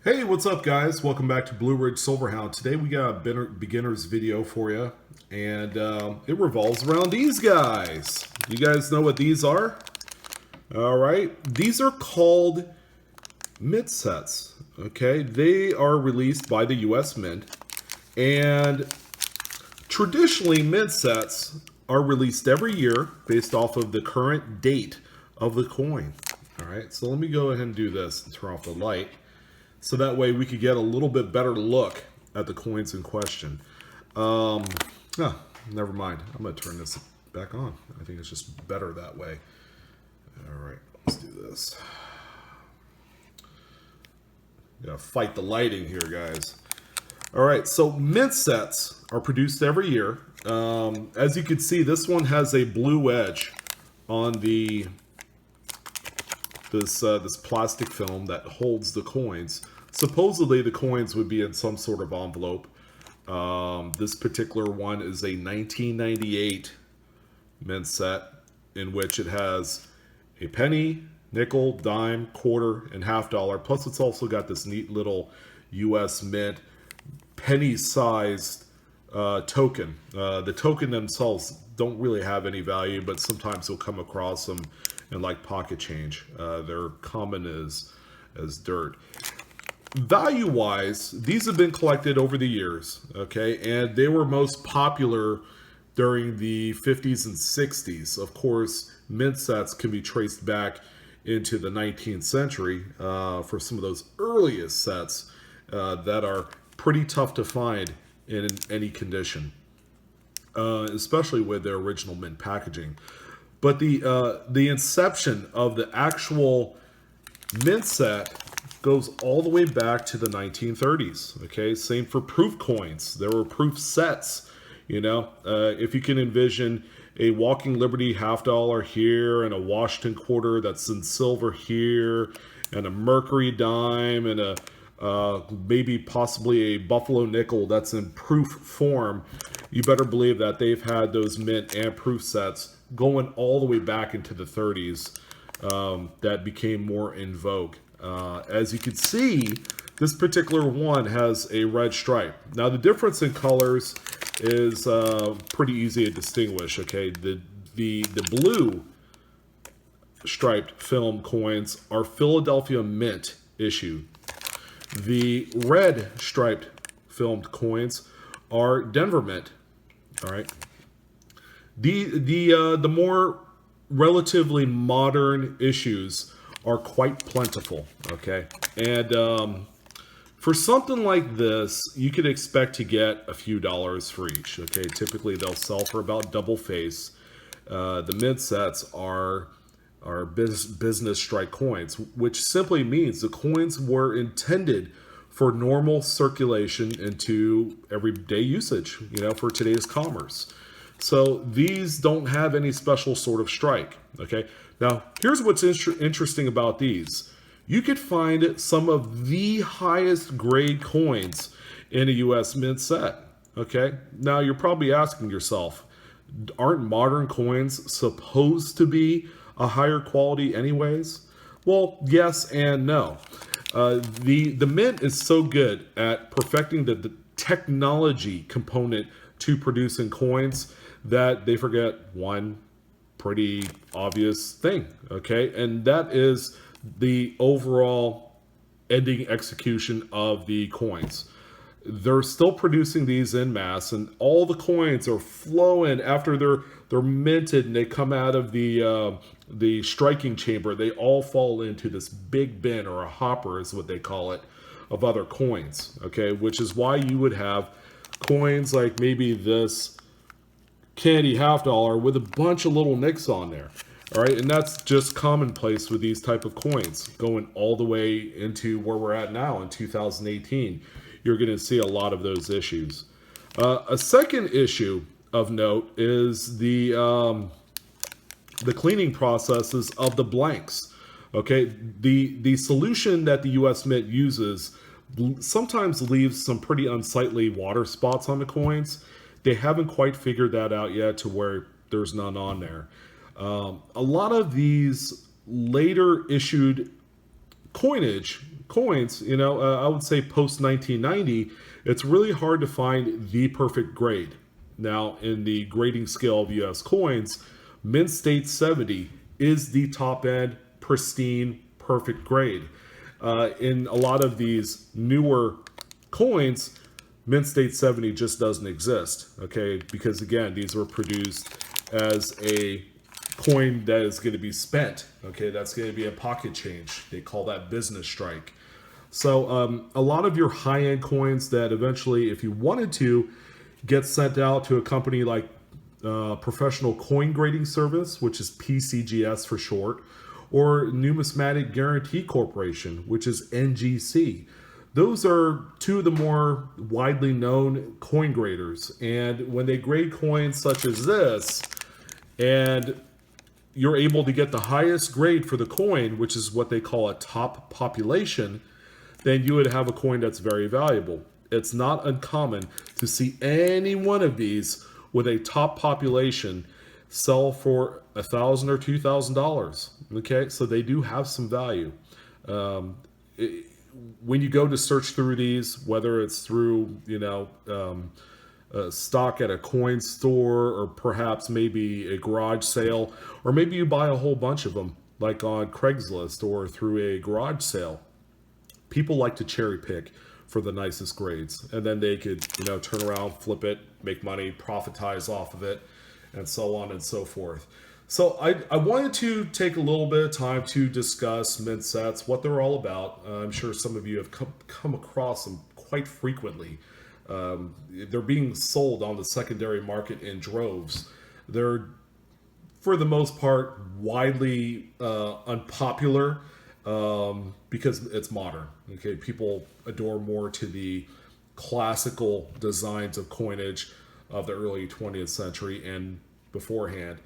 Hey, what's up, guys? Welcome back to Blue Ridge Silverhound. Today we got a beginner's video for you, and it revolves around these guys. You guys know what these are? All right, these are called mint sets. Okay, they are released by the U.S. Mint, and traditionally, mint sets are released every year based off of the current date of the coin. All right, so let me go ahead and do this and turn off the light. So that way we could get a little bit better look at the coins in question. Oh, never mind. I'm going to turn this back on. I think it's just better that way. All right, let's do this. Gotta fight the lighting here, guys. All right, so mint sets are produced every year. As you can see, this one has a blue edge on this plastic film that holds the coins. Supposedly, the coins would be in some sort of envelope. This particular one is a 1998 mint set in which it has a penny, nickel, dime, quarter, and half dollar. Plus, it's also got this neat little U.S. Mint penny-sized token. The token themselves don't really have any value, but sometimes you'll come across them in like pocket change. They're common as dirt. Value-wise, these have been collected over the years, okay, and they were most popular during the 50s and 60s. Of course, mint sets can be traced back into the 19th century for some of those earliest sets that are pretty tough to find in any condition, especially with their original mint packaging. But the inception of the actual mint set goes all the way back to the 1930s. Okay, same for proof coins. There were proof sets. You know, if you can envision a Walking Liberty half dollar here, and a Washington quarter that's in silver here, and a Mercury dime, and a maybe possibly a Buffalo nickel that's in proof form, you better believe that they've had those mint and proof sets going all the way back into the 30s that became more in vogue. As you can see, this particular one has a red stripe. Now, the difference in colors is pretty easy to distinguish. Okay, the blue striped film coins are Philadelphia Mint issue. The red striped filmed coins are Denver Mint. All right. The more relatively modern issues are quite plentiful. Okay, and for something like this, you could expect to get a few dollars for each. Okay, typically they'll sell for about double face. The mint sets are business strike coins, which simply means the coins were intended for normal circulation into everyday usage, you know, for today's commerce. So these don't have any special sort of strike. Okay, now here's what's interesting about these. You could find some of the highest grade coins in a US Mint set. Okay, now you're probably asking yourself, aren't modern coins supposed to be a higher quality anyways? Well, yes and no. The Mint is so good at perfecting the technology component to producing coins that they forget one pretty obvious thing, okay? And that is the overall ending execution of the coins. They're still producing these in mass, and all the coins are flowing after they're minted and they come out of the striking chamber. They all fall into this big bin, or a hopper is what they call it, of other coins, okay? Which is why you would have coins like maybe this candy half dollar with a bunch of little nicks on there. All right, and that's just commonplace with these type of coins going all the way into where we're at now in 2018. You're going to see a lot of those issues. A second issue of note is the cleaning processes of the blanks. Okay, the solution that the U.S. Mint uses sometimes leaves some pretty unsightly water spots on the coins. They haven't quite figured that out yet to where there's none on there. A lot of these later issued coins, I would say post 1990, it's really hard to find the perfect grade. Now, in the grading scale of US coins, Mint State 70 is the top end, pristine, perfect grade. In a lot of these newer coins, Mint State 70 just doesn't exist, okay? Because again, these were produced as a coin that is going to be spent, okay? That's going to be a pocket change. They call that business strike. So a lot of your high-end coins that eventually, if you wanted to, get sent out to a company like Professional Coin Grading Service, which is PCGS for short, or Numismatic Guarantee Corporation, which is NGC. Those are two of the more widely known coin graders. And when they grade coins such as this, and you're able to get the highest grade for the coin, which is what they call a top population, then you would have a coin that's very valuable. It's not uncommon to see any one of these with a top population sell for $1,000 or $2,000. Okay, so they do have some value. When you go to search through these, whether it's through stock at a coin store, or perhaps maybe a garage sale, or maybe you buy a whole bunch of them, like on Craigslist or through a garage sale, people like to cherry pick for the nicest grades, and then they could turn around, flip it, make money, profitize off of it, and so on and so forth. So I wanted to take a little bit of time to discuss mint sets, what they're all about. I'm sure some of you have come across them quite frequently. They're being sold on the secondary market in droves. They're, for the most part, widely unpopular because it's modern. Okay, people adore more to the classical designs of coinage of the early 20th century and beforehand,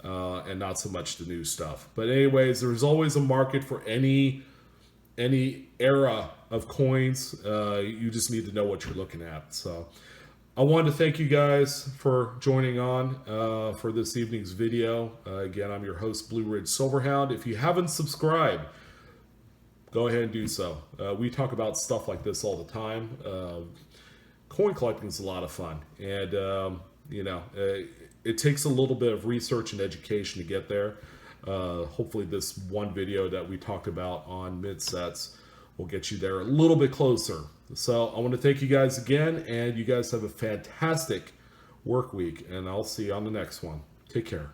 and not so much the new stuff. But anyways, there's always a market for any era of coins. You just need to know what you're looking at. So I wanted to thank you guys for joining on for this evening's video. Again, I'm your host, Blue Ridge Silverhound. If you haven't subscribed, go ahead and do so. We talk about stuff like this all the time. Coin collecting is a lot of fun, and it takes a little bit of research and education to get there. Hopefully this one video that we talked about on mint sets will get you there a little bit closer. So I want to thank you guys again, and you guys have a fantastic work week, and I'll see you on the next one. Take care.